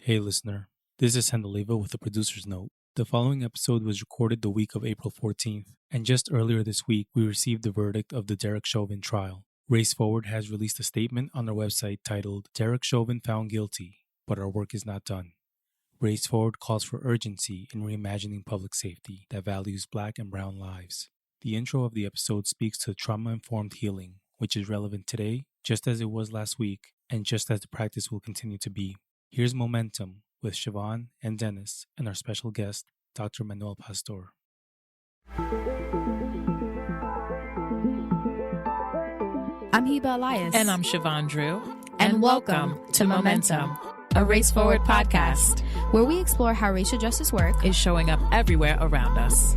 Hey listener, this is Handeliva with a producer's note. The following episode was recorded the week of April 14th, and just earlier this week we received the verdict of the Derek Chauvin trial. Race Forward has released a statement on their website titled, Derek Chauvin found guilty, but our work is not done. Race Forward calls for urgency in reimagining public safety that values Black and Brown lives. The intro of the episode speaks to trauma-informed healing, which is relevant today, just as it was last week, and just as the practice will continue to be. Here's Momentum with Chevon and Dennis and our special guest, Dr. Manuel Pastor. I'm Heba Elias. And I'm Siobhan Drew. And welcome to Momentum, a Race Forward podcast, where we explore how racial justice work is showing up everywhere around us.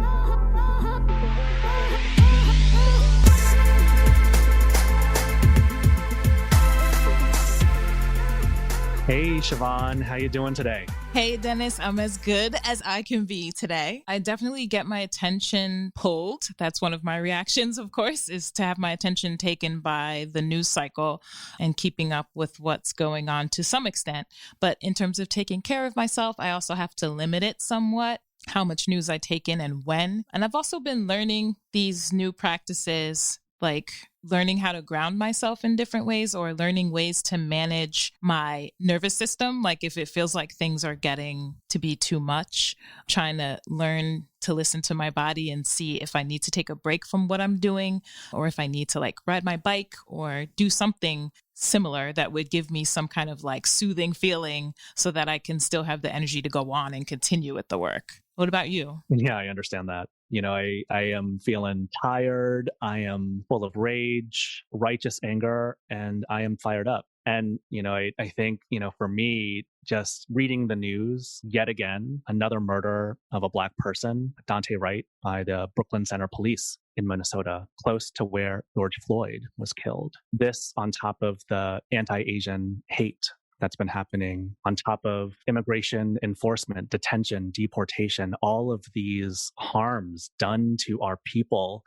Hey, Chevon, how you doing today? Hey, Dennis, I'm as good as I can be today. I definitely get my attention pulled. That's one of my reactions, of course, is to have my attention taken by the news cycle and keeping up with what's going on to some extent. But in terms of taking care of myself, I also have to limit it somewhat, how much news I take in and when. And I've also been learning these new practices, like learning how to ground myself in different ways or learning ways to manage my nervous system. Like if it feels like things are getting to be too much, trying to learn to listen to my body and see if I need to take a break from what I'm doing or if I need to like ride my bike or do something similar that would give me some kind of like soothing feeling so that I can still have the energy to go on and continue with the work. What about you? Yeah, I understand that. I am feeling tired. I am full of rage, righteous anger, and I am fired up. And, I think, for me, just reading the news yet again, another murder of a Black person, Dante Wright, by the Brooklyn Center Police in Minnesota, close to where George Floyd was killed. This on top of the anti-Asian hate that's been happening, on top of immigration enforcement, detention, deportation, all of these harms done to our people.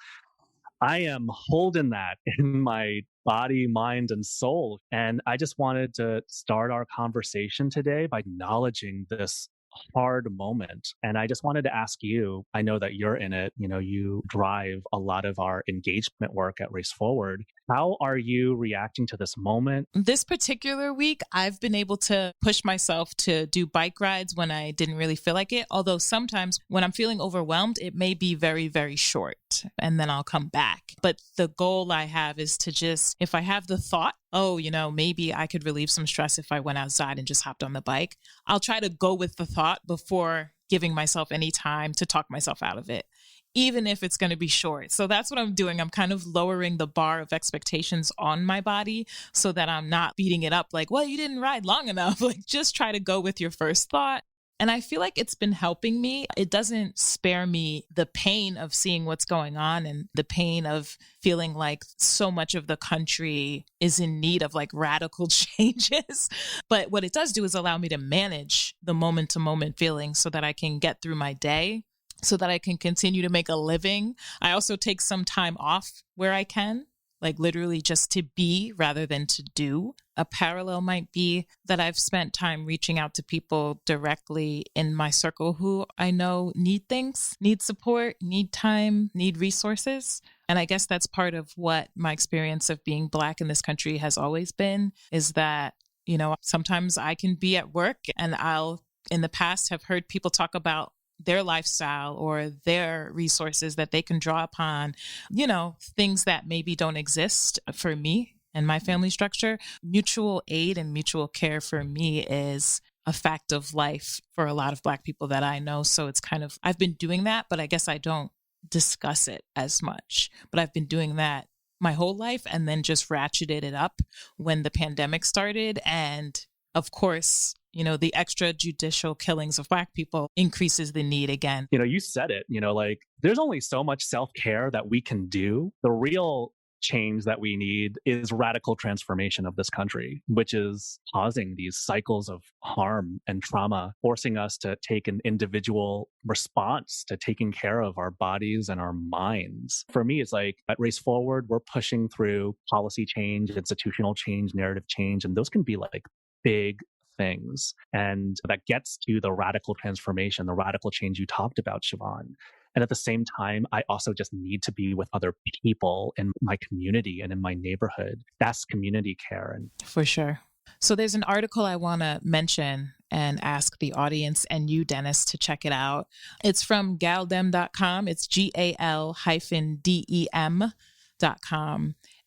I am holding that in my body, mind, and soul. And I just wanted to start our conversation today by acknowledging this hard moment. And I just wanted to ask you, I know that you're in it, you drive a lot of our engagement work at Race Forward. How are you reacting to this moment? This particular week, I've been able to push myself to do bike rides when I didn't really feel like it. Although sometimes when I'm feeling overwhelmed, it may be very, very short and then I'll come back. But the goal I have is to just, if I have the thought, maybe I could relieve some stress if I went outside and just hopped on the bike, I'll try to go with the thought before giving myself any time to talk myself out of it, even if it's going to be short. So that's what I'm doing. I'm kind of lowering the bar of expectations on my body so that I'm not beating it up like, well, you didn't ride long enough. Like, just try to go with your first thought. And I feel like it's been helping me. It doesn't spare me the pain of seeing what's going on and the pain of feeling like so much of the country is in need of like radical changes. But what it does do is allow me to manage the moment to moment feeling so that I can get through my day, so that I can continue to make a living. I also take some time off where I can, like literally just to be rather than to do. A parallel might be that I've spent time reaching out to people directly in my circle who I know need things, need support, need time, need resources. And I guess that's part of what my experience of being Black in this country has always been, is that, sometimes I can be at work and I'll, in the past, have heard people talk about their lifestyle or their resources that they can draw upon, things that maybe don't exist for me and my family structure. Mutual aid and mutual care for me is a fact of life for a lot of Black people that I know. So it's kind of, I've been doing that, but I guess I don't discuss it as much. But I've been doing that my whole life and then just ratcheted it up when the pandemic started. And of course, the extrajudicial killings of Black people increases the need again. You said it, there's only so much self-care that we can do. The real change that we need is radical transformation of this country, which is causing these cycles of harm and trauma, forcing us to take an individual response to taking care of our bodies and our minds. For me, it's like at Race Forward, we're pushing through policy change, institutional change, narrative change, and those can be like big things. And that gets to the radical transformation, the radical change you talked about, Chevon. And at the same time, I also just need to be with other people in my community and in my neighborhood. That's community care. And For sure. So there's an article I want to mention and ask the audience and you, Dennis, to check it out. It's from galdem.com. It's GAL-DEM.com.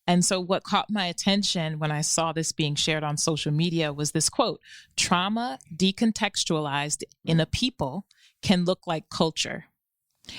And so what caught my attention when I saw this being shared on social media was this quote: "Trauma decontextualized in a people can look like culture."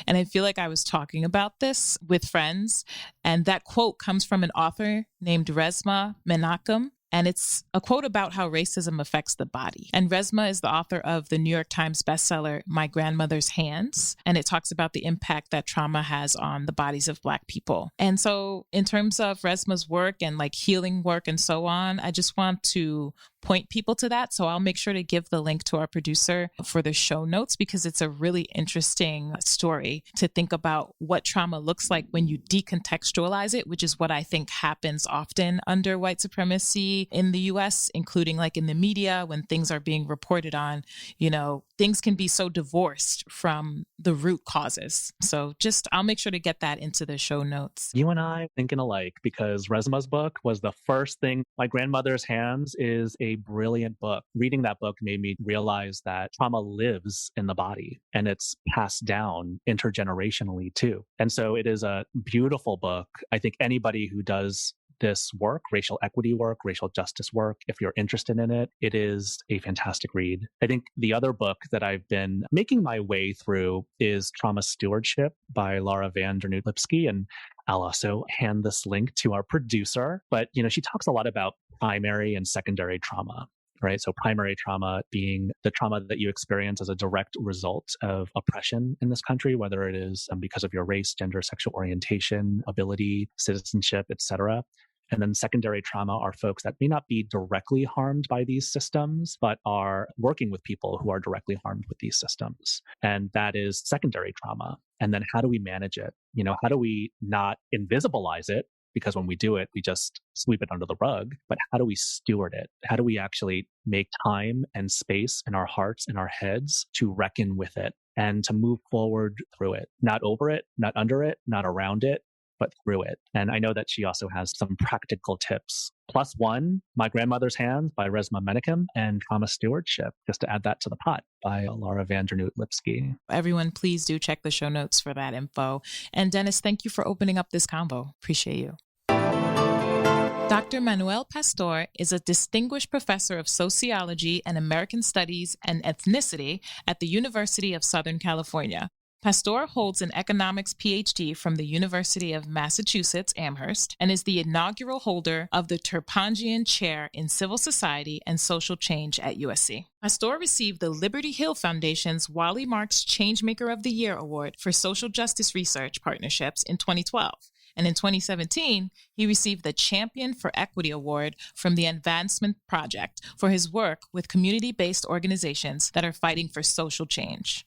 And I feel like I was talking about this with friends. And that quote comes from an author named Resmaa Menakem. And it's a quote about how racism affects the body. And Resmaa is the author of the New York Times bestseller, My Grandmother's Hands. And it talks about the impact that trauma has on the bodies of Black people. And so in terms of Resmaa's work and like healing work and so on, I just want to point people to that. So I'll make sure to give the link to our producer for the show notes, because it's a really interesting story to think about what trauma looks like when you decontextualize it, which is what I think happens often under white supremacy in the US, including like in the media when things are being reported on. You know, things can be so divorced from the root causes. So just, I'll make sure to get that into the show notes. you and I thinking alike, because Resmaa's book was the first thing. My Grandmother's Hands is a brilliant book. Reading that book made me realize that trauma lives in the body and it's passed down intergenerationally too. And so it is a beautiful book. I think anybody who does this work, racial equity work, racial justice work, if you're interested in it, it is a fantastic read. I think the other book that I've been making my way through is Trauma Stewardship by Laura van der Noot-Lipsky. And I'll also hand this link to our producer. But, she talks a lot about primary and secondary trauma, right? So primary trauma being the trauma that you experience as a direct result of oppression in this country, whether it is because of your race, gender, sexual orientation, ability, citizenship, etc. And then secondary trauma are folks that may not be directly harmed by these systems, but are working with people who are directly harmed with these systems. And that is secondary trauma. And then how do we manage it? How do we not invisibilize it? Because when we do it, we just sweep it under the rug. But how do we steward it? How do we actually make time and space in our hearts and our heads to reckon with it and to move forward through it? Not over it, not under it, not around it, but through it. And I know that she also has some practical tips. Plus one, My Grandmother's Hands by Resmaa Menakem, and Trauma Stewardship, just to add that to the pot, by Laura van der Noot-Lipsky. Everyone, please do check the show notes for that info. And Dennis, thank you for opening up this convo. Appreciate you. Dr. Manuel Pastor is a distinguished professor of sociology and American studies and ethnicity at the University of Southern California. Pastor holds an economics PhD from the University of Massachusetts Amherst and is the inaugural holder of the Terpanjian Chair in Civil Society and Social Change at USC. Pastor received the Liberty Hill Foundation's Wally Marks Changemaker of the Year Award for Social Justice Research Partnerships in 2012. And in 2017, he received the Champion for Equity Award from the Advancement Project for his work with community-based organizations that are fighting for social change.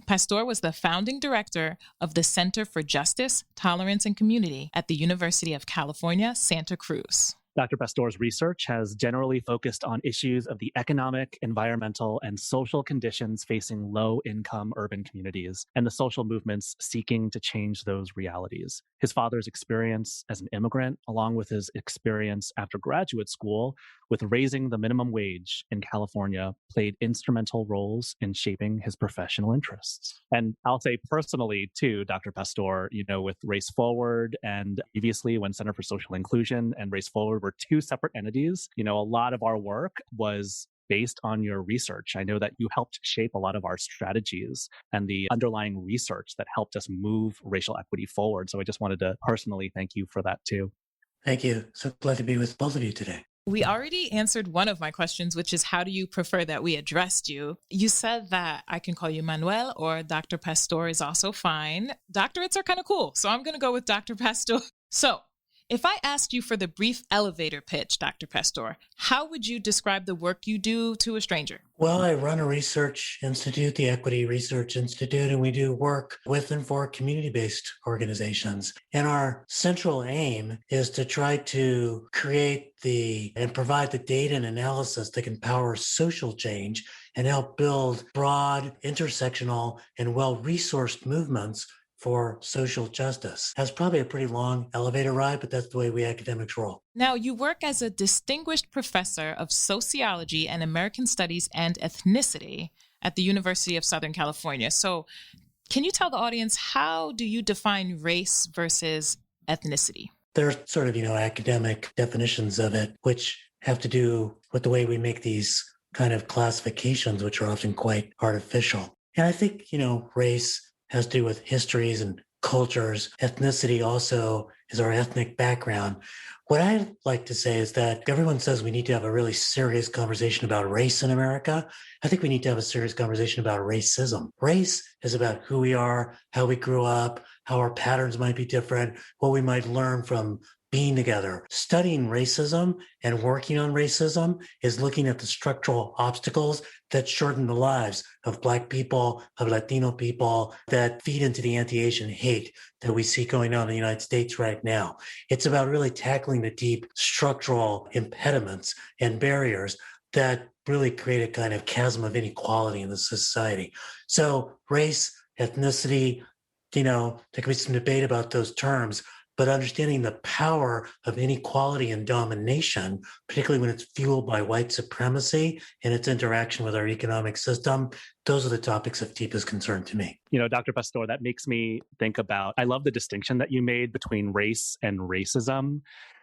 Pastor was the founding director of the Center for Justice, Tolerance, and Community at the University of California, Santa Cruz. Dr. Pastor's research has generally focused on issues of the economic, environmental, and social conditions facing low-income urban communities and the social movements seeking to change those realities. His father's experience as an immigrant, along with his experience after graduate school with raising the minimum wage in California, played instrumental roles in shaping his professional interests. And I'll say personally, too, Dr. Pastor, with Race Forward and previously when Center for Social Inclusion and Race Forward were two separate entities, a lot of our work was based on your research. I know that you helped shape a lot of our strategies and the underlying research that helped us move racial equity forward. So I just wanted to personally thank you for that too. Thank you. So glad to be with both of you today. We already answered one of my questions, which is how do you prefer that we addressed you? You said that I can call you Manuel or Dr. Pastor is also fine. Doctorates are kind of cool. So I'm going to go with Dr. Pastor. So If I asked you for the brief elevator pitch, Dr. Pastor, how would you describe the work you do to a stranger? Well, I run a research institute, the Equity Research Institute, and we do work with and for community-based organizations. And our central aim is to try to create and provide the data and analysis that can power social change and help build broad, intersectional, and well-resourced movements for social justice. That's probably a pretty long elevator ride, but that's the way we academics roll. Now, you work as a distinguished professor of sociology and American studies and ethnicity at the University of Southern California. So can you tell the audience, how do you define race versus ethnicity? There are sort of, academic definitions of it, which have to do with the way we make these kind of classifications, which are often quite artificial. And I think, race has to do with histories and cultures. Ethnicity also is our ethnic background. What I like to say is that everyone says we need to have a really serious conversation about race in America. I think we need to have a serious conversation about racism. Race is about who we are, how we grew up, how our patterns might be different, what we might learn from being together. Studying racism and working on racism is looking at the structural obstacles that shorten the lives of Black people, of Latino people, that feed into the anti-Asian hate that we see going on in the United States right now. It's about really tackling the deep structural impediments and barriers that really create a kind of chasm of inequality in the society. So race, ethnicity, there can be some debate about those terms, but understanding the power of inequality and domination, particularly when it's fueled by white supremacy and its interaction with our economic system, those are the topics of deepest concern to me. Dr. Pastor, that makes me think about, I love the distinction that you made between race and racism,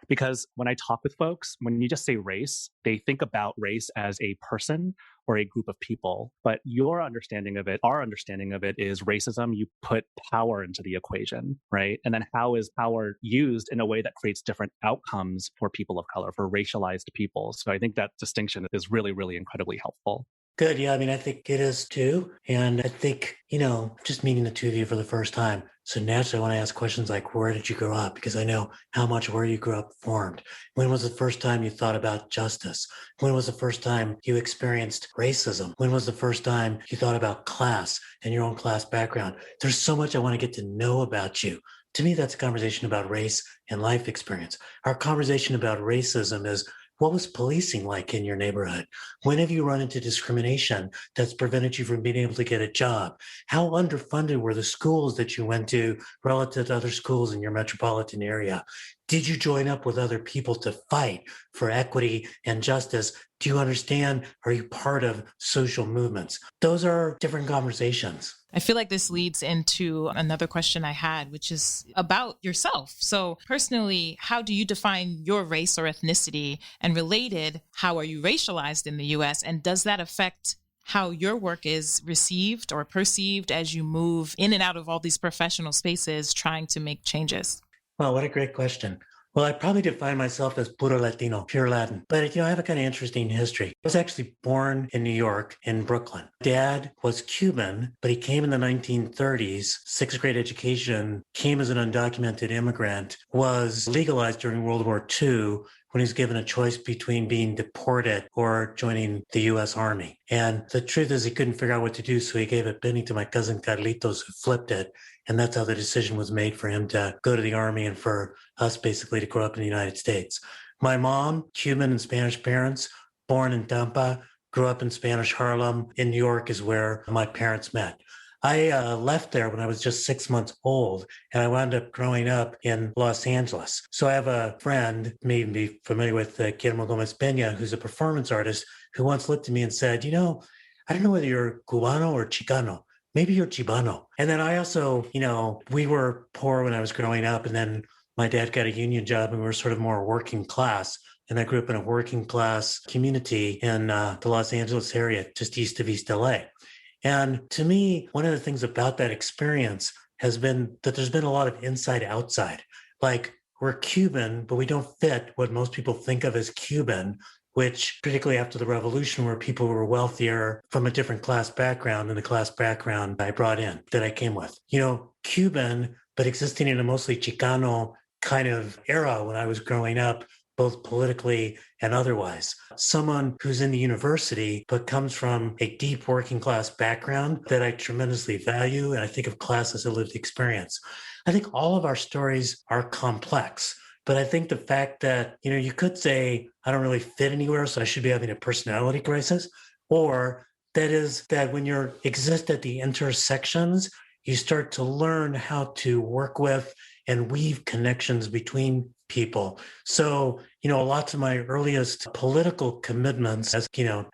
because when I talk with folks, when you just say race, they think about race as a person or a group of people. But your understanding of it, our understanding of it is racism, you put power into the equation, right? And then how is power used in a way that creates different outcomes for people of color, for racialized people? So I think that distinction is really, really incredibly helpful. Good. Yeah, I think it is too. And I think, just meeting the two of you for the first time. So naturally, I want to ask questions like, where did you grow up? Because I know how much where you grew up formed. When was the first time you thought about justice? When was the first time you experienced racism? When was the first time you thought about class and your own class background? There's so much I want to get to know about you. To me, that's a conversation about race and life experience. Our conversation about racism is, what was policing like in your neighborhood? When have you run into discrimination that's prevented you from being able to get a job? How underfunded were the schools that you went to relative to other schools in your metropolitan area? Did you join up with other people to fight for equity and justice? Do you understand? Are you part of social movements? Those are different conversations. I feel like this leads into another question I had, which is about yourself. So personally, how do you define your race or ethnicity? And related, how are you racialized in the US? And does that affect how your work is received or perceived as you move in and out of all these professional spaces trying to make changes? Well, what a great question. Well, I probably define myself as puro Latino, pure Latin. But, I have a kind of interesting history. I was actually born in New York, in Brooklyn. Dad was Cuban, but he came in the 1930s, sixth grade education, came as an undocumented immigrant, was legalized during World War II when he was given a choice between being deported or joining the U.S. Army. And the truth is he couldn't figure out what to do, so he gave a penny to my cousin Carlitos, who flipped it. And that's how the decision was made for him to go to the Army and for us basically to grow up in the United States. My mom, Cuban and Spanish parents, born in Tampa, grew up in Spanish Harlem. In New York is where my parents met. I left there when I was just 6 months old, and I wound up growing up in Los Angeles. So I have a friend, maybe be familiar with Guillermo Gomez Peña, who's a performance artist, who once looked at me and said, I don't know whether you're Cubano or Chicano. Maybe you're Chibano. And then I also, we were poor when I was growing up, and then my dad got a union job, and we were sort of more working class. And I grew up in a working class community in the Los Angeles area, just east of East LA. And to me, one of the things about that experience has been that there's been a lot of inside-outside. Like, we're Cuban, but we don't fit what most people think of as Cuban, which particularly after the revolution, where people were wealthier from a different class background than the class background I brought in, that I came with. Cuban, but existing in a mostly Chicano kind of era when I was growing up, both politically and otherwise. Someone who's in the university, but comes from a deep working class background that I tremendously value. And I think of class as a lived experience. I think all of our stories are complex. But I think the fact that, you could say, I don't really fit anywhere, so I should be having a personality crisis, or that is that when you exist at the intersections, you start to learn how to work with and weave connections between people. So, lots of my earliest political commitments as,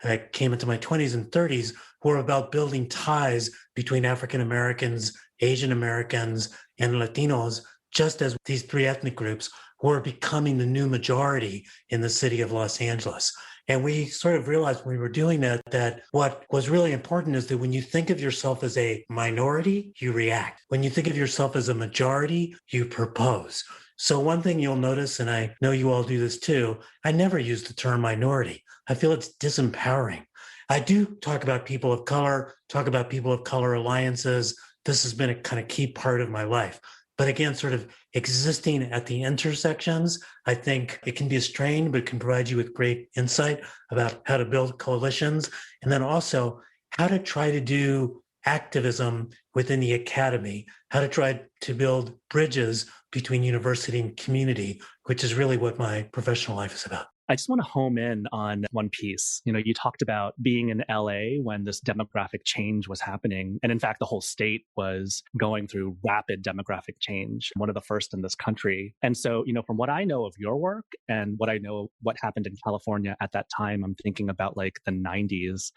I came into my 20s and 30s were about building ties between African Americans, Asian Americans, and Latinos, just as these three ethnic groups were becoming the new majority in the city of Los Angeles. And we sort of realized when we were doing that what was really important is that when you think of yourself as a minority, you react. When you think of yourself as a majority, you propose. So one thing you'll notice, and I know you all do this too, I never use the term minority. I feel it's disempowering. I do talk about people of color, talk about people of color alliances. This has been a kind of key part of my life. But again, sort of existing at the intersections, I think it can be a strain, but it can provide you with great insight about how to build coalitions. And then also how to try to do activism within the academy, how to try to build bridges between university and community, which is really what my professional life is about. I just want to home in on one piece. You talked about being in LA when this demographic change was happening. And in fact, the whole state was going through rapid demographic change, one of the first in this country. And so, from what I know of your work and what I know what happened in California at that time, I'm thinking about like the 90s.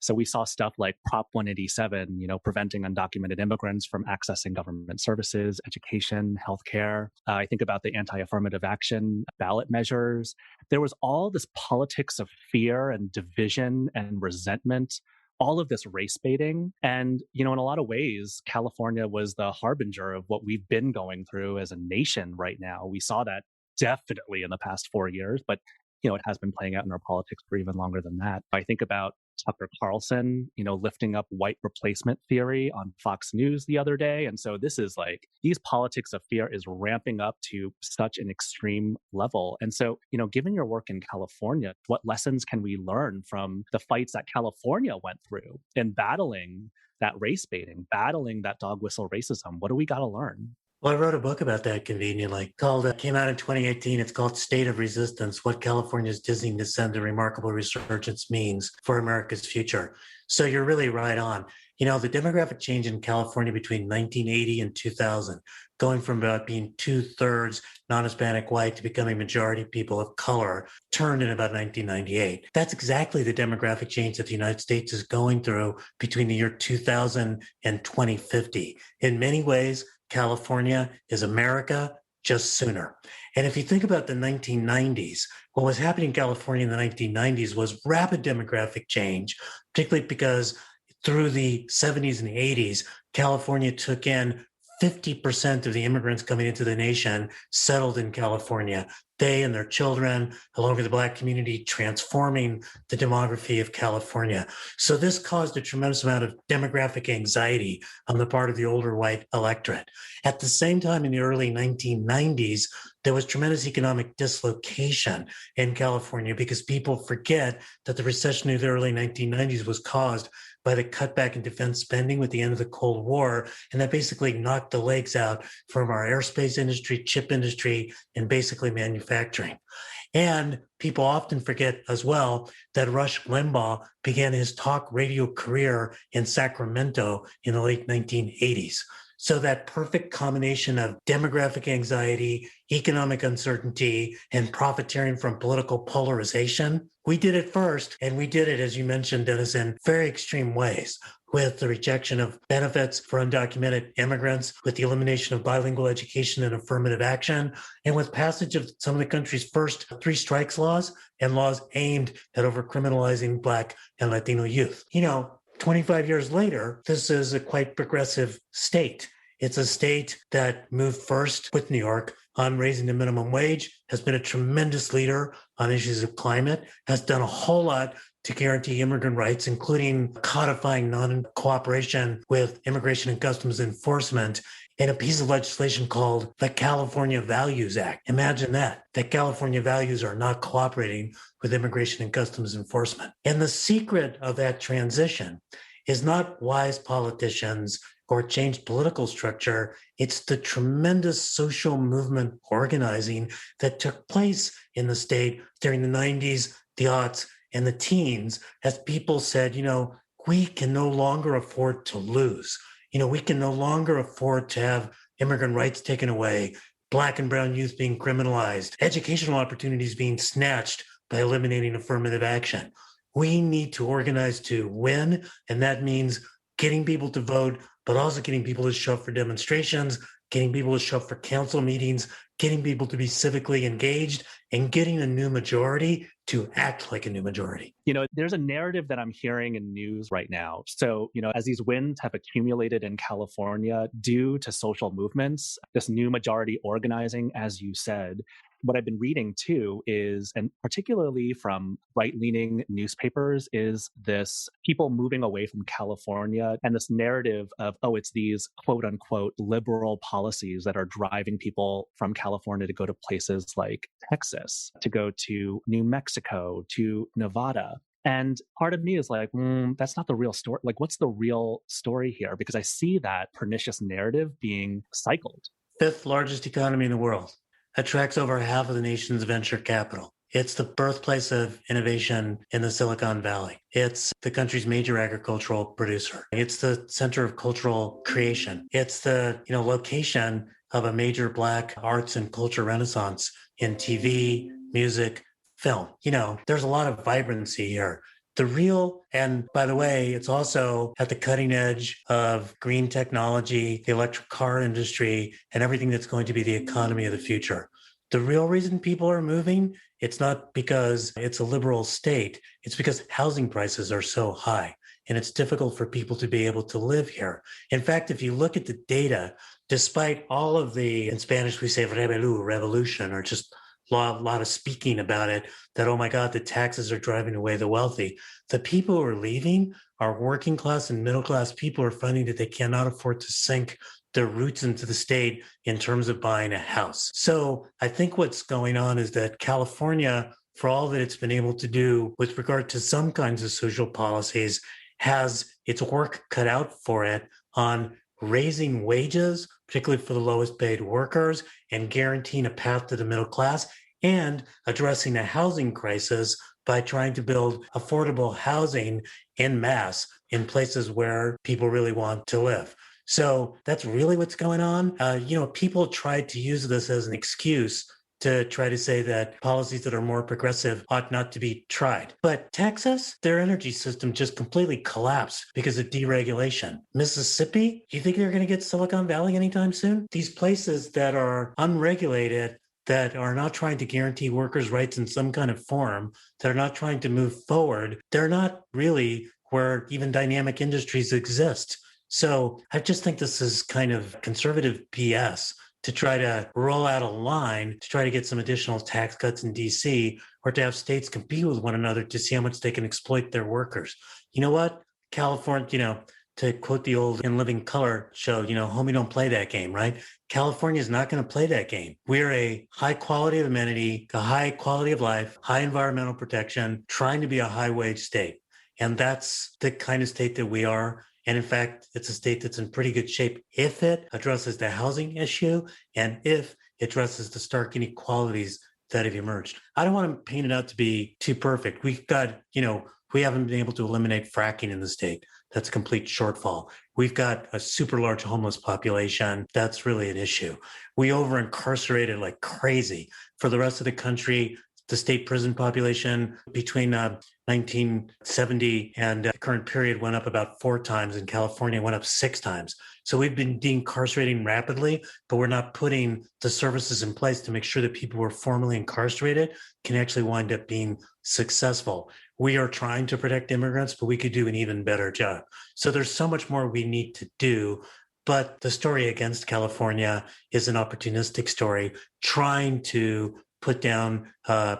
So we saw stuff like Prop 187, preventing undocumented immigrants from accessing government services, education, healthcare. I think about the anti-affirmative action ballot measures. There was all this politics of fear and division and resentment, all of this race baiting. And, in a lot of ways, California was the harbinger of what we've been going through as a nation right now. We saw that definitely in the past 4 years, but it has been playing out in our politics for even longer than that. I think about Tucker Carlson, lifting up white replacement theory on Fox News the other day. And so this is like, these politics of fear is ramping up to such an extreme level. And so, given your work in California, what lessons can we learn from the fights that California went through in battling that race baiting, battling that dog whistle racism? What do we got to learn? Well, I wrote a book about that conveniently came out in 2018. It's called State of Resistance, What California's Dizzying Descent and Remarkable Resurgence Means for America's Future. So you're really right on. The demographic change in California between 1980 and 2000, going from about being 2/3 non-Hispanic white to becoming majority people of color, turned in about 1998. That's exactly the demographic change that the United States is going through between the year 2000 and 2050. In many ways, California is America just sooner. And if you think about the 1990s, what was happening in California in the 1990s was rapid demographic change, particularly because through the 70s and 80s, California took in 50% of the immigrants coming into the nation settled in California. They and their children, along with the Black community, transforming the demography of California. So this caused a tremendous amount of demographic anxiety on the part of the older white electorate. At the same time, in the early 1990s, there was tremendous economic dislocation in California because people forget that the recession of the early 1990s was caused by the cutback in defense spending with the end of the Cold War. And that basically knocked the legs out from our aerospace industry, chip industry, and basically manufacturing. And people often forget as well that Rush Limbaugh began his talk radio career in Sacramento in the late 1980s. So that perfect combination of demographic anxiety, economic uncertainty, and profiteering from political polarization, we did it first. And we did it, as you mentioned, Dennis, in very extreme ways, with the rejection of benefits for undocumented immigrants, with the elimination of bilingual education and affirmative action, and with passage of some of the country's first 3 strikes laws and laws aimed at overcriminalizing Black and Latino youth. 25 years later, this is a quite progressive state. It's a state that moved first with New York on raising the minimum wage, has been a tremendous leader on issues of climate, has done a whole lot to guarantee immigrant rights, including codifying non-cooperation with Immigration and Customs Enforcement in a piece of legislation called the California Values Act. Imagine that California values are not cooperating with Immigration and Customs Enforcement. And the secret of that transition is not wise politicians or changed political structure. It's the tremendous social movement organizing that took place in the state during the 90s, the aughts, and the teens, as people said, we can no longer afford to lose. We can no longer afford to have immigrant rights taken away, Black and brown youth being criminalized, educational opportunities being snatched by eliminating affirmative action. We need to organize to win, and that means getting people to vote, but also getting people to show up for demonstrations, getting people to show up for council meetings, getting people to be civically engaged, and getting a new majority to act like a new majority. There's a narrative that I'm hearing in news right now. So, as these wins have accumulated in California due to social movements, this new majority organizing, as you said, what I've been reading too is, and particularly from right-leaning newspapers, is this people moving away from California and this narrative of, it's these quote unquote liberal policies that are driving people from California to go to places like Texas, to go to New Mexico, to Nevada. And part of me is like, that's not the real story. Like, what's the real story here? Because I see that pernicious narrative being cycled. Fifth largest economy in the world. Attracts over half of the nation's venture capital. It's the birthplace of innovation in the Silicon Valley. It's the country's major agricultural producer. It's the center of cultural creation. It's the location of a major Black arts and culture renaissance in TV, music, film. There's a lot of vibrancy here. And by the way, it's also at the cutting edge of green technology, the electric car industry, and everything that's going to be the economy of the future. The real reason people are moving, it's not because it's a liberal state. It's because housing prices are so high, and it's difficult for people to be able to live here. In fact, if you look at the data, despite all of the, in Spanish we say revolution, or just a lot of speaking about it, that, oh my God, the taxes are driving away the wealthy. The people who are leaving are working class and middle class people who are finding that they cannot afford to sink their roots into the state in terms of buying a house. So I think what's going on is that California, for all that it's been able to do with regard to some kinds of social policies, has its work cut out for it on raising wages, particularly for the lowest paid workers, and guaranteeing a path to the middle class, and addressing a housing crisis by trying to build affordable housing en masse in places where people really want to live. So that's really what's going on. People tried to use this as an excuse to try to say that policies that are more progressive ought not to be tried. But Texas, their energy system just completely collapsed because of deregulation. Mississippi, do you think they're going to get Silicon Valley anytime soon? These places that are unregulated, that are not trying to guarantee workers' rights in some kind of form, that are not trying to move forward, they're not really where even dynamic industries exist. So I just think this is kind of conservative BS to try to roll out a line to try to get some additional tax cuts in DC, or to have states compete with one another to see how much they can exploit their workers. You know what? California, to quote the old In Living Color show, homie, don't play that game, right? California is not going to play that game. We're a high quality of amenity, a high quality of life, high environmental protection, trying to be a high wage state. And that's the kind of state that we are. And in fact, it's a state that's in pretty good shape if it addresses the housing issue and if it addresses the stark inequalities that have emerged. I don't want to paint it out to be too perfect. We've got, we haven't been able to eliminate fracking in the state. That's a complete shortfall. We've got a super large homeless population. That's really an issue. We over-incarcerated like crazy. For the rest of the country, the state prison population between 1970 and the current period went up about 4 times. In California, went up 6 times. So we've been de-incarcerating rapidly, but we're not putting the services in place to make sure that people who are formerly incarcerated can actually wind up being successful. We are trying to protect immigrants, but we could do an even better job. So there's so much more we need to do. But the story against California is an opportunistic story trying to put down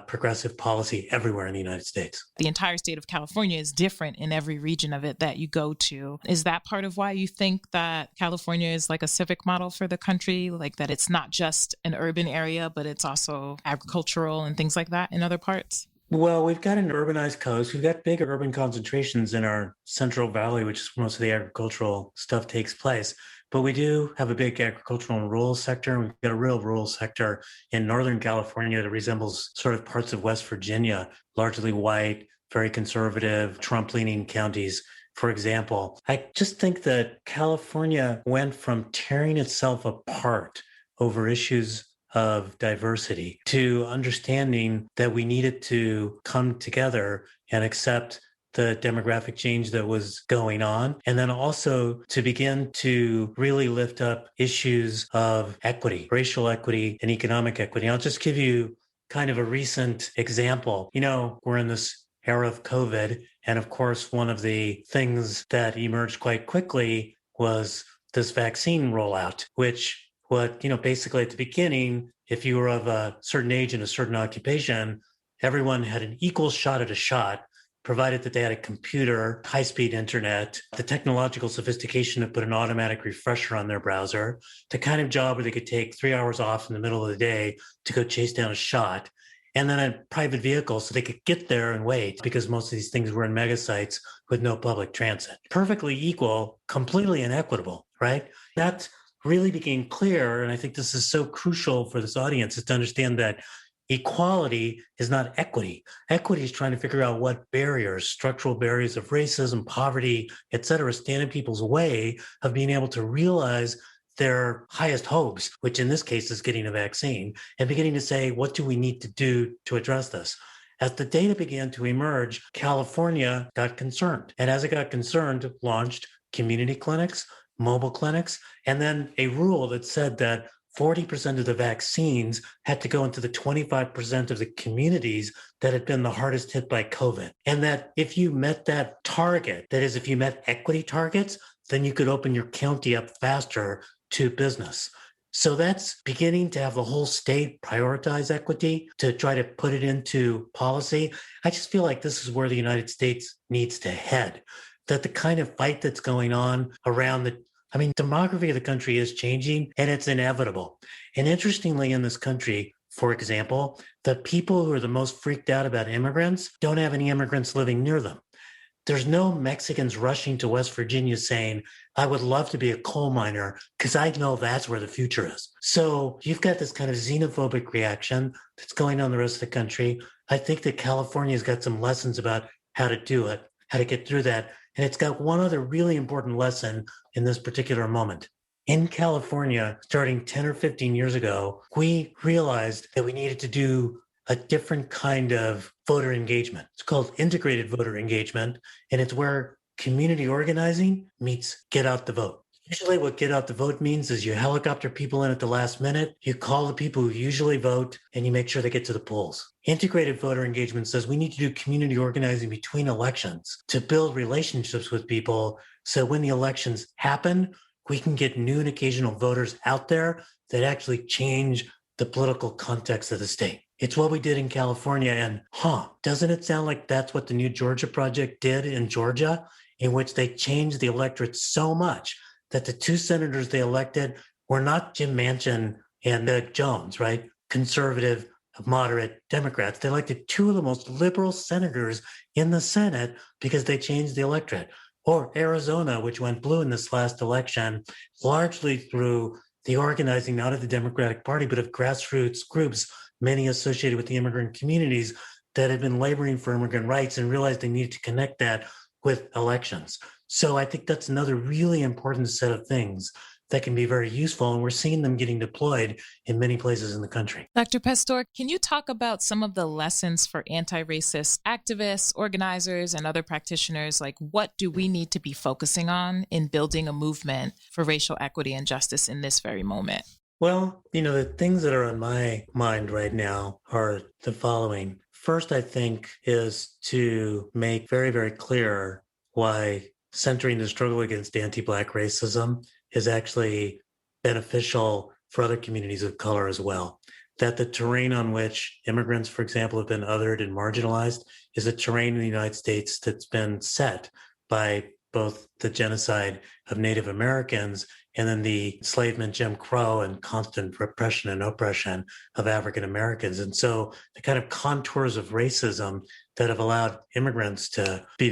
progressive policy everywhere in the United States. The entire state of California is different in every region of it that you go to. Is that part of why you think that California is like a civic model for the country? Like that it's not just an urban area, but it's also agricultural and things like that in other parts? Well, we've got an urbanized coast. We've got big urban concentrations in our Central Valley, which is where most of the agricultural stuff takes place. But we do have a big agricultural and rural sector. And we've got a real rural sector in Northern California that resembles sort of parts of West Virginia, largely white, very conservative, Trump-leaning counties, for example. I just think that California went from tearing itself apart over issues of diversity to understanding that we needed to come together and accept the demographic change that was going on, and then also to begin to really lift up issues of equity, racial equity and economic equity. I'll just give you kind of a recent example. We're in this era of COVID, and of course, one of the things that emerged quite quickly was this vaccine rollout, which basically at the beginning, if you were of a certain age and a certain occupation, everyone had an equal shot at a shot, provided that they had a computer, high-speed internet, the technological sophistication to put an automatic refresher on their browser, the kind of job where they could take 3 hours off in the middle of the day to go chase down a shot, and then a private vehicle so they could get there and wait, because most of these things were in mega sites with no public transit. Perfectly equal, completely inequitable, right? That really became clear, and I think this is so crucial for this audience, is to understand that equality is not equity. Equity is trying to figure out what barriers, structural barriers of racism, poverty, et cetera, stand in people's way of being able to realize their highest hopes, which in this case is getting a vaccine, and beginning to say, what do we need to do to address this? As the data began to emerge, California got concerned. And as it got concerned, launched community clinics, mobile clinics, and then a rule that said that 40% of the vaccines had to go into the 25% of the communities that had been the hardest hit by COVID. And that if you met that target, that is, if you met equity targets, then you could open your county up faster to business. So that's beginning to have the whole state prioritize equity to try to put it into policy. I just feel like this is where the United States needs to head, that the kind of fight that's going on around demography of the country is changing, and it's inevitable. And interestingly, in this country, for example, the people who are the most freaked out about immigrants don't have any immigrants living near them. There's no Mexicans rushing to West Virginia saying, I would love to be a coal miner because I know that's where the future is. So you've got this kind of xenophobic reaction that's going on in the rest of the country. I think that California's got some lessons about how to do it, how to get through that. And it's got one other really important lesson in this particular moment. In California, starting 10 or 15 years ago, we realized that we needed to do a different kind of voter engagement. It's called integrated voter engagement, and it's where community organizing meets get out the vote. Usually what get out the vote means is you helicopter people in at the last minute, you call the people who usually vote, and you make sure they get to the polls. Integrated voter engagement says we need to do community organizing between elections to build relationships with people so when the elections happen, we can get new and occasional voters out there that actually change the political context of the state. It's what we did in California, and doesn't it sound like that's what the New Georgia Project did in Georgia, in which they changed the electorate so much that the two senators they elected were not Jim Manchin and Doug Jones, right? Conservative, moderate Democrats. They elected two of the most liberal senators in the Senate because they changed the electorate. Or Arizona, which went blue in this last election, largely through the organizing not of the Democratic Party, but of grassroots groups, many associated with the immigrant communities that had been laboring for immigrant rights and realized they needed to connect that with elections. So I think that's another really important set of things that can be very useful, and we're seeing them getting deployed in many places in the country. Dr. Pastor, can you talk about some of the lessons for anti-racist activists, organizers, and other practitioners? Like, what do we need to be focusing on in building a movement for racial equity and justice in this very moment? Well, the things that are on my mind right now are the following. First, I think, is to make very, very clear why centering the struggle against anti-Black racism is actually beneficial for other communities of color as well. that the terrain on which immigrants, for example, have been othered and marginalized is a terrain in the United States that's been set by both the genocide of Native Americans and then the enslavement, Jim Crow, and constant repression and oppression of African Americans. And so the kind of contours of racism that have allowed immigrants to, be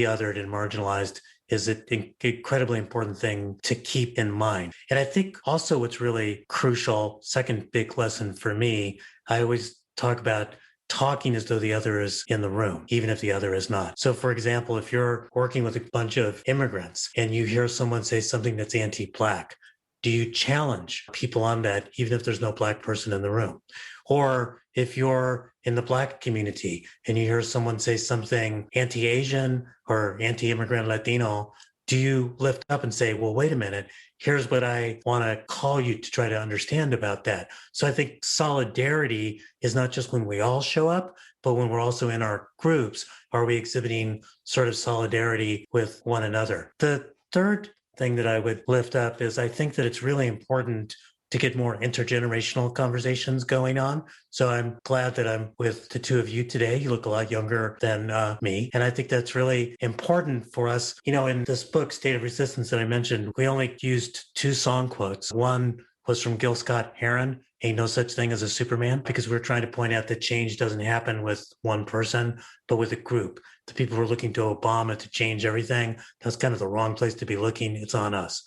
othered and marginalized is an incredibly important thing to keep in mind. And I think also what's really crucial, second big lesson for me, I always talk about talking as though the other is in the room, even if the other is not. So for example, if you're working with a bunch of immigrants and you hear someone say something that's anti-Black, do you challenge people on that, even if there's no Black person in the room? Or if you're in the Black community and you hear someone say something anti-Asian or anti-immigrant Latino, do you lift up and say, well, wait a minute, here's what I want to call you to try to understand about that? So I think solidarity is not just when we all show up, but when we're also in our groups, are we exhibiting sort of solidarity with one another? The third thing that I would lift up is I think that it's really important to get more intergenerational conversations going on. So I'm glad that I'm with the two of you today. You look a lot younger than me. And I think that's really important for us. In this book, State of Resistance that I mentioned, we only used 2 song quotes. One was from Gil Scott-Heron, Ain't No Such Thing as a Superman, because we're trying to point out that change doesn't happen with one person, but with a group. The people who are looking to Obama to change everything, that's kind of the wrong place to be looking. It's on us.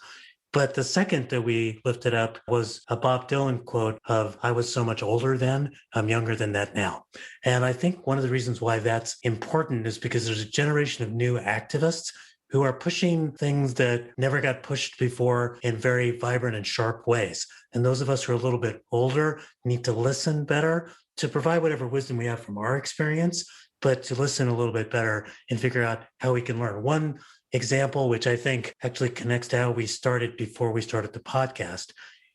But the second that we lifted up was a Bob Dylan quote of, I was so much older then, I'm younger than that now. And I think one of the reasons why that's important is because there's a generation of new activists who are pushing things that never got pushed before in very vibrant and sharp ways. And those of us who are a little bit older need to listen better, to provide whatever wisdom we have from our experience, but to listen a little bit better and figure out how we can learn. One example, which I think actually connects to how we started before we started the podcast.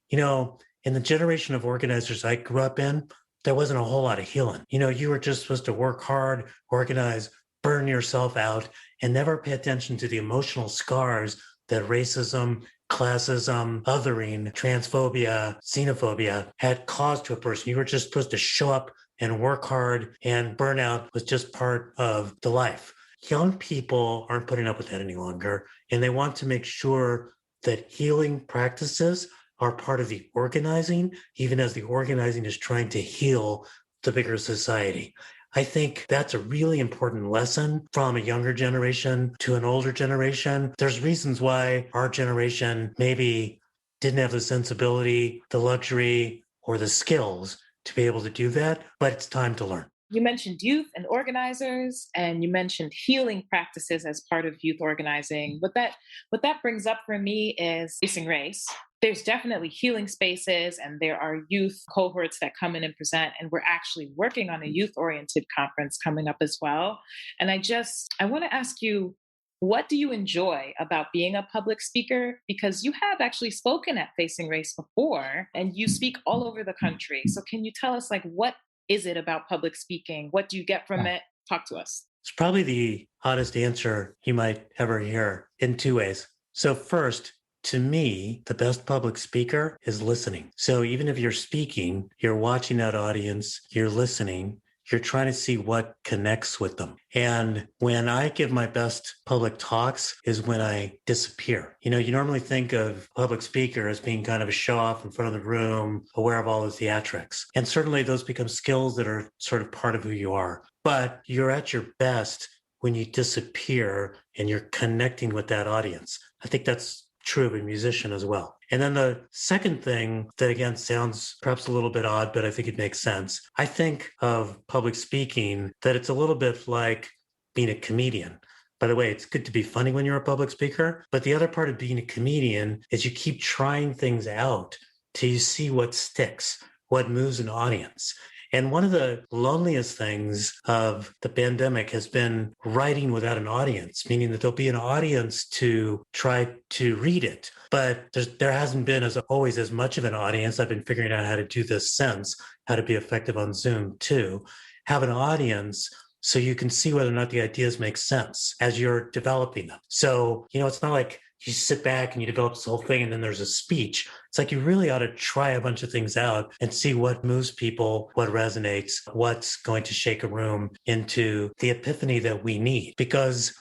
In the generation of organizers I grew up in, there wasn't a whole lot of healing. You were just supposed to work hard, organize, burn yourself out, and never pay attention to the emotional scars that racism, classism, othering, transphobia, xenophobia had caused to a person. You were just supposed to show up and work hard, and burnout was just part of the life. Young people aren't putting up with that any longer, and they want to make sure that healing practices are part of the organizing, even as the organizing is trying to heal the bigger society. I think that's a really important lesson from a younger generation to an older generation. There's reasons why our generation maybe didn't have the sensibility, the luxury, or the skills to be able to do that, but it's time to learn. You mentioned youth and organizers, and you mentioned healing practices as part of youth organizing. What that brings up for me is facing race. There's definitely healing spaces, and there are youth cohorts that come in and present, and we're actually working on a youth-oriented conference coming up as well. And I want to ask you, what do you enjoy about being a public speaker? Because you have actually spoken at Facing Race before, and you speak all over the country. So can you tell us, what is it about public speaking? What do you get from it? Talk to us. It's probably the honest answer you might ever hear in 2 ways. So first, to me, the best public speaker is listening. So even if you're speaking, you're watching that audience, you're listening, you're trying to see what connects with them. And when I give my best public talks is when I disappear. You normally think of public speaker as being kind of a show off in front of the room, aware of all the theatrics. And certainly those become skills that are sort of part of who you are. But you're at your best when you disappear and you're connecting with that audience. I think that's true of a musician as well. And then the second thing that, again, sounds perhaps a little bit odd, but I think it makes sense. I think of public speaking that it's a little bit like being a comedian. By the way, it's good to be funny when you're a public speaker, but the other part of being a comedian is you keep trying things out till you see what sticks, what moves an audience. And one of the loneliest things of the pandemic has been writing without an audience, meaning that there'll be an audience to try to read it. But there hasn't been, as always, as much of an audience. I've been figuring out how to do this since, how to be effective on Zoom too. Have an audience so you can see whether or not the ideas make sense as you're developing them. So, it's not like you sit back and you develop this whole thing and then there's a speech. It's like you really ought to try a bunch of things out and see what moves people, what resonates, what's going to shake a room into the epiphany that we need. Because,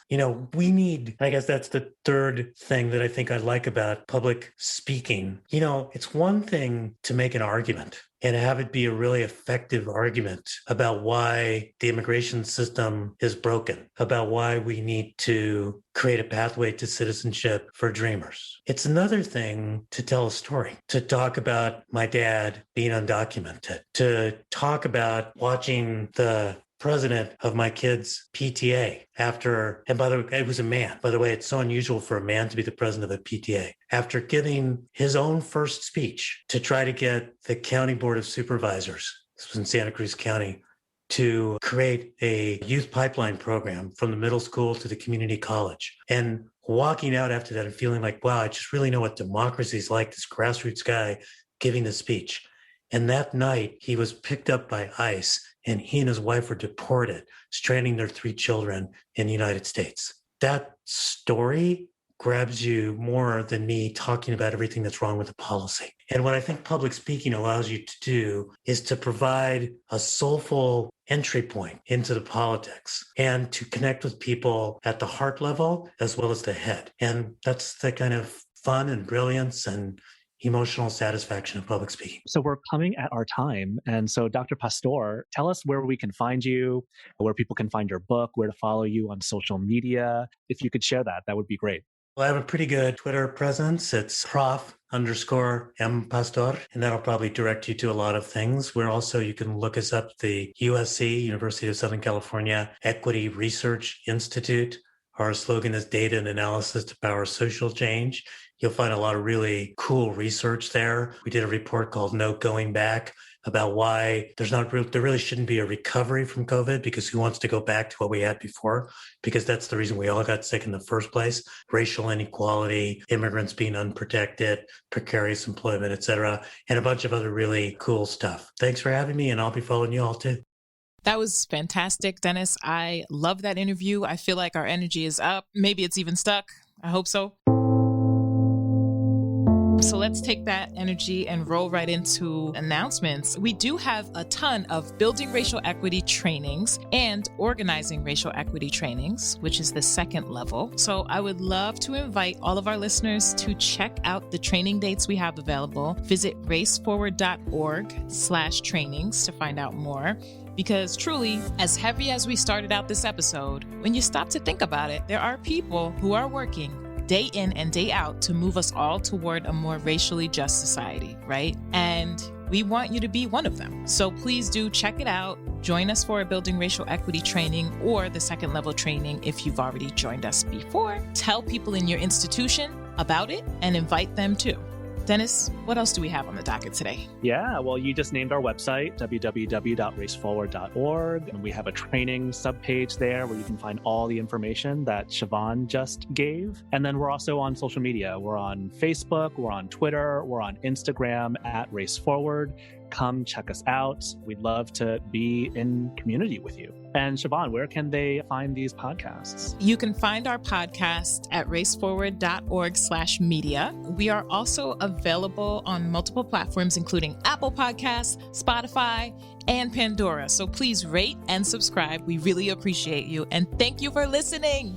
we need, I guess that's the third thing that I think I like about public speaking. It's one thing to make an argument and have it be a really effective argument about why the immigration system is broken, about why we need to create a pathway to citizenship for dreamers. It's another thing to tell a story, to talk about my dad being undocumented, to talk about watching the president of my kids' PTA and by the way, it was a man. By the way, it's so unusual for a man to be the president of a PTA. After giving his own first speech to try to get the county board of supervisors, this was in Santa Cruz County, to create a youth pipeline program from the middle school to the community college. And walking out after that and feeling like, wow, I just really know what democracy is like, this grassroots guy giving the speech. And that night, he was picked up by ICE and he and his wife were deported, stranding their 3 children in the United States. That story grabs you more than me talking about everything that's wrong with the policy. And what I think public speaking allows you to do is to provide a soulful entry point into the politics and to connect with people at the heart level as well as the head. And that's the kind of fun and brilliance and emotional satisfaction of public speaking. So we're coming at our time. And so Dr. Pastor, tell us where we can find you, where people can find your book, where to follow you on social media. If you could share that, that would be great. Well, I have a pretty good Twitter presence. It's prof_M Pastor, and that'll probably direct you to a lot of things. You can look us up, the USC, University of Southern California Equity Research Institute. Our slogan is Data and Analysis to Power Social Change. You'll find a lot of really cool research there. We did a report called No Going Back about why there really shouldn't be a recovery from COVID, because who wants to go back to what we had before? Because that's the reason we all got sick in the first place. Racial inequality, immigrants being unprotected, precarious employment, et cetera, and a bunch of other really cool stuff. Thanks for having me, and I'll be following you all too. That was fantastic, Dennis. I love that interview. I feel like our energy is up. Maybe it's even stuck. I hope so. So let's take that energy and roll right into announcements. We do have a ton of building racial equity trainings and organizing racial equity trainings, which is the second level. So I would love to invite all of our listeners to check out the training dates we have available. Visit raceforward.org/trainings to find out more. Because truly, as heavy as we started out this episode, when you stop to think about it, there are people who are working day in and day out to move us all toward a more racially just society, right? And we want you to be one of them. So please do check it out. Join us for a building racial equity training or the second level training if you've already joined us before. Tell people in your institution about it and invite them too. Dennis, what else do we have on the docket today? Yeah, well, you just named our website, www.raceforward.org. And we have a training subpage there where you can find all the information that Chevon just gave. And then we're also on social media. We're on Facebook, we're on Twitter, we're on Instagram @RaceForward. Come check us out. We'd love to be in community with you. And Chevon, where can they find these podcasts? You can find our podcast at raceforward.org/media. We are also available on multiple platforms, including Apple Podcasts, Spotify, and Pandora. So please rate and subscribe. We really appreciate you. And thank you for listening.